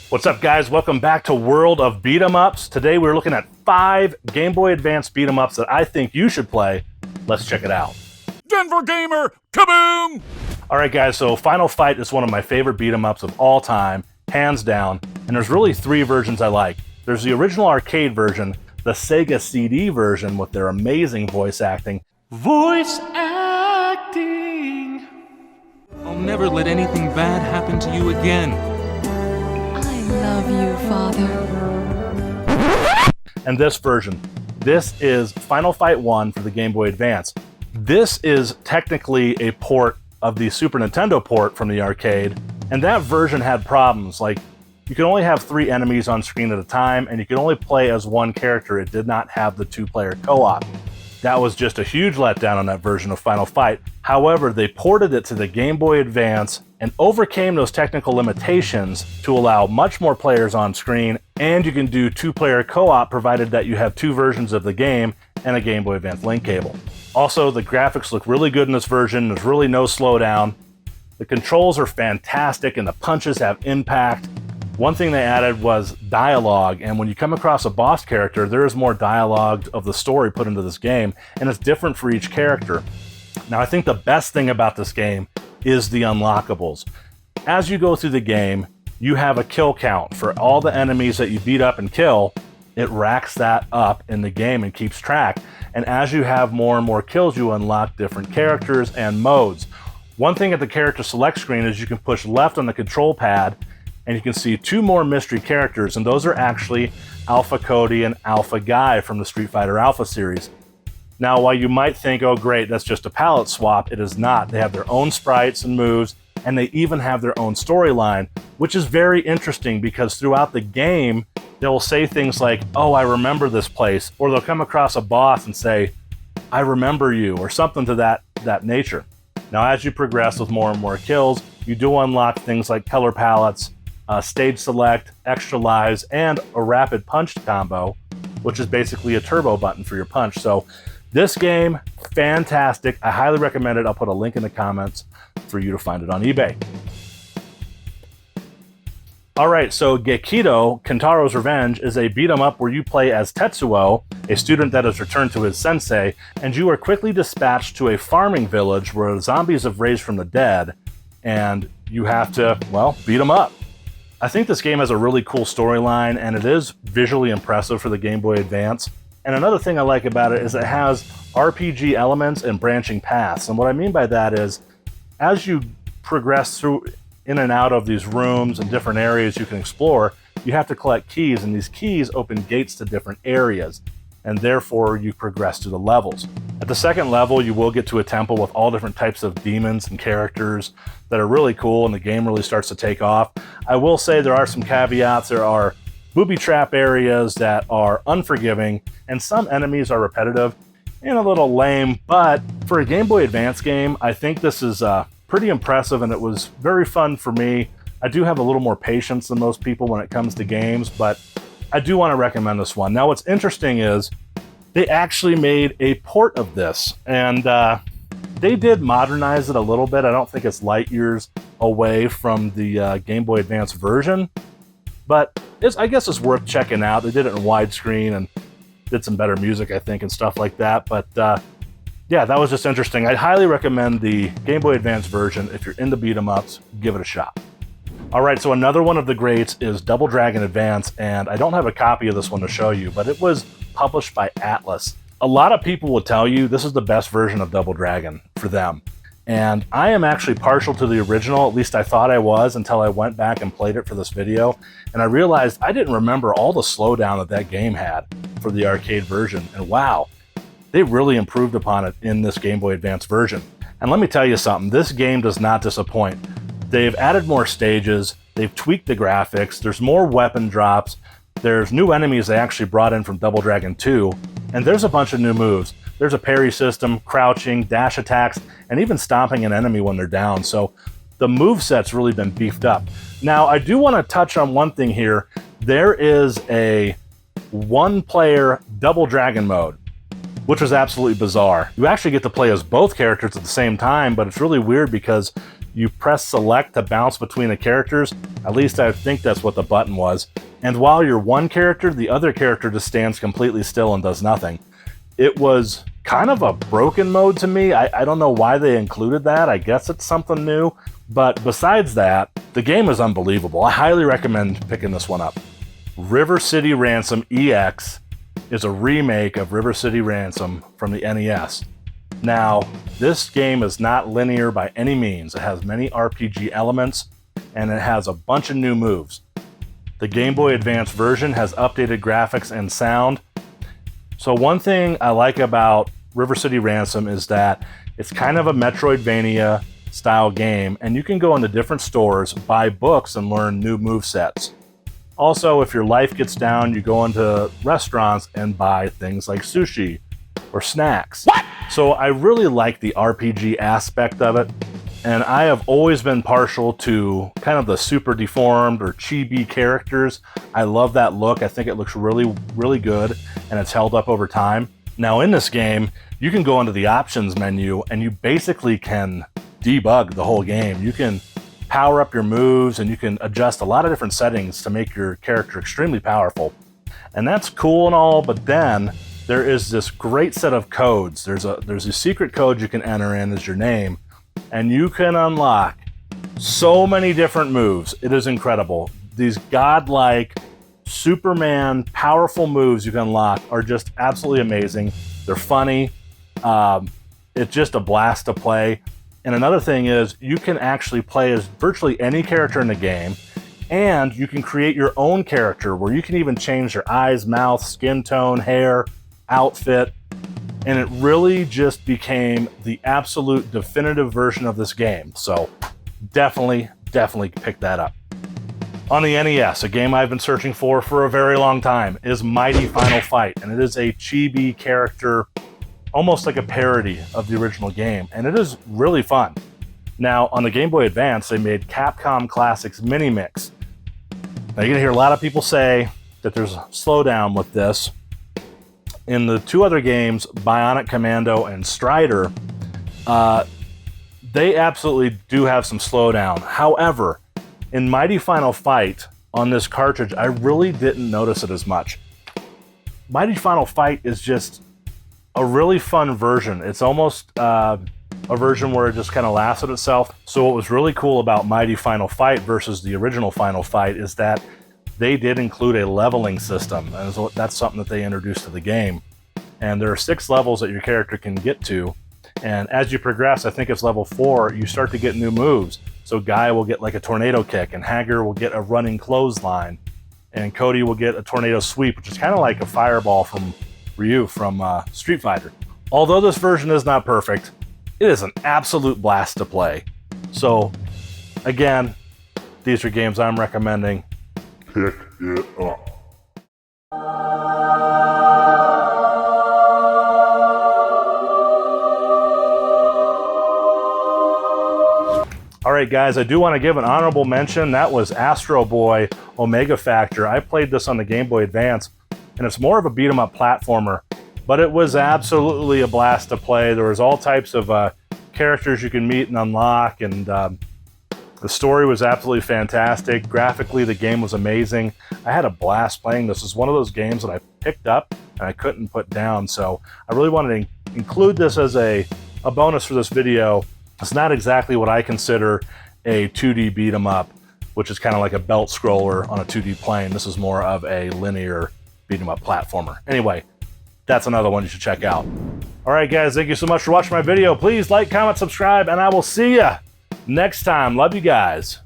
What's up, guys? Welcome back to World of Beat 'em Ups. Today we're looking at 5 Game Boy Advance beat 'em ups that I think you should play. Let's check it out. Denver Gamer, kaboom! All right, guys, so Final Fight is one of my favorite beat 'em ups of all time, hands down, and there's really 3 versions I like. There's the original arcade version, the Sega CD version with their amazing voice acting. Voice acting! I'll never let anything bad happen to you again. I love you, Father. And this version. This is Final Fight 1 for the Game Boy Advance. This is technically a port of the Super Nintendo port from the arcade, and that version had problems, like you could only have 3 enemies on screen at a time, and you could only play as one character. It did not have the 2-player co-op. That was just a huge letdown on that version of Final Fight. However, they ported it to the Game Boy Advance and overcame those technical limitations to allow much more players on screen, and you can do 2-player co-op provided that you have 2 versions of the game and a Game Boy Advance link cable. Also, the graphics look really good in this version. There's really no slowdown. The controls are fantastic and the punches have impact. One thing they added was dialogue, and when you come across a boss character, there is more dialogue of the story put into this game, and it's different for each character. Now, I think the best thing about this game is the unlockables. As you go through the game, you have a kill count for all the enemies that you beat up and kill. It racks that up in the game and keeps track. And as you have more and more kills, you unlock different characters and modes. One thing at the character select screen is you can push left on the control pad and you can see 2 more mystery characters, and those are actually Alpha Cody and Alpha Guy from the Street Fighter Alpha series. Now, while you might think, oh great, that's just a palette swap, it is not. They have their own sprites and moves, and they even have their own storyline, which is very interesting because throughout the game, they'll say things like, oh, I remember this place, or they'll come across a boss and say, I remember you, or something to that nature. Now, as you progress with more and more kills, you do unlock things like color palettes, stage select, extra lives, and a rapid punch combo, which is basically a turbo button for your punch. So this game, fantastic. I highly recommend it. I'll put a link in the comments for you to find it on eBay. All right, so Gekido, Kintaro's Revenge, is a beat 'em up where you play as Tetsuo, a student that has returned to his sensei, and you are quickly dispatched to a farming village where zombies have raised from the dead, and you have to, well, beat 'em up. I think this game has a really cool storyline, and it is visually impressive for the Game Boy Advance. And another thing I like about it is it has RPG elements and branching paths. And what I mean by that is, as you progress through in and out of these rooms and different areas you can explore, you have to collect keys, and these keys open gates to different areas, and therefore you progress through the levels. At the second level, you will get to a temple with all different types of demons and characters that are really cool, and the game really starts to take off. I will say there are some caveats. There are booby trap areas that are unforgiving, and some enemies are repetitive and a little lame, but for a Game Boy Advance game, I think this is pretty impressive, and it was very fun for me. I do have a little more patience than most people when it comes to games, but I do want to recommend this one. Now, what's interesting is they actually made a port of this, and they did modernize it a little bit. I don't think it's light years away from the Game Boy Advance version, but I guess it's worth checking out. They did it in widescreen and did some better music, I think, and stuff like that. But yeah, that was just interesting. I'd highly recommend the Game Boy Advance version. If you're into beat 'em ups, give it a shot. All right, so another one of the greats is Double Dragon Advance, and I don't have a copy of this one to show you, but it was published by Atlas. A lot of people will tell you this is the best version of Double Dragon for them, and I am actually partial to the original. At least I thought I was until I went back and played it for this video, and I realized I didn't remember all the slowdown that game had for the arcade version, and wow, they really improved upon it in this Game Boy Advance version. And let me tell you something, this game does not disappoint. They've added more stages, they've tweaked the graphics, there's more weapon drops, there's new enemies they actually brought in from Double Dragon 2, and there's a bunch of new moves. There's a parry system, crouching, dash attacks, and even stomping an enemy when they're down, so the moveset's really been beefed up. Now, I do want to touch on one thing here. There is a 1-player Double Dragon mode, which was absolutely bizarre. You actually get to play as both characters at the same time, but it's really weird because You press select to bounce between the characters. At least I think that's what the button was. And while you're one character, the other character just stands completely still and does nothing. It was kind of a broken mode to me. I don't know why they included that. I guess it's something new. But besides that, the game is unbelievable. I highly recommend picking this one up. River City Ransom EX is a remake of River City Ransom from the NES. Now, this game is not linear by any means. It has many RPG elements, and it has a bunch of new moves. The Game Boy Advance version has updated graphics and sound. So one thing I like about River City Ransom is that it's kind of a Metroidvania style game, and you can go into different stores, buy books, and learn new movesets. Also, if your life gets down, you go into restaurants and buy things like sushi or snacks. What? So I really like the RPG aspect of it, and I have always been partial to kind of the super deformed or chibi characters. I love that look. I think it looks really, really good, and it's held up over time. Now in this game, you can go into the options menu and you basically can debug the whole game. You can power up your moves and you can adjust a lot of different settings to make your character extremely powerful. And that's cool and all, but then there is this great set of codes. There's a secret code you can enter in as your name, and you can unlock so many different moves. It is incredible. These godlike Superman powerful moves you can unlock are just absolutely amazing. They're funny. It's just a blast to play. And another thing is you can actually play as virtually any character in the game, and you can create your own character where you can even change their eyes, mouth, skin tone, hair, outfit. And it really just became the absolute definitive version of this game. So definitely pick that up. On the NES, a game I've been searching for a very long time is Mighty Final Fight, and it is a chibi character, almost like a parody of the original game, and it is really fun. Now, on the Game Boy Advance, they made Capcom Classics Mini Mix. Now, you're gonna hear a lot of people say that there's a slowdown with this. In the two other games, Bionic Commando and Strider, they absolutely do have some slowdown. However, in Mighty Final Fight on this cartridge, I really didn't notice it as much. Mighty Final Fight is just a really fun version. It's almost a version where it just kind of laughs at itself. So what was really cool about Mighty Final Fight versus the original Final Fight is that they did include a leveling system, and so that's something that they introduced to the game. And there are 6 levels that your character can get to, and as you progress, I think it's level 4, you start to get new moves. So Guy will get like a tornado kick, and Hager will get a running clothesline, and Cody will get a tornado sweep, which is kind of like a fireball from Ryu from Street Fighter. Although this version is not perfect, it is an absolute blast to play. So again, these are games I'm recommending. Pick it up. Alright guys, I do want to give an honorable mention. That was Astro Boy Omega Factor. I played this on the Game Boy Advance, and it's more of a beat-em-up platformer, but it was absolutely a blast to play. There was all types of characters you can meet and unlock, and the story was absolutely fantastic. Graphically, the game was amazing. I had a blast playing this. It's one of those games that I picked up and I couldn't put down, so I really wanted to include this as a bonus for this video. It's not exactly what I consider a 2D beat 'em up, which is kind of like a belt scroller on a 2D plane. This is more of a linear beat 'em up platformer. Anyway, that's another one you should check out. All right, guys, thank you so much for watching my video. Please like, comment, subscribe, and I will see ya next time. Love you guys.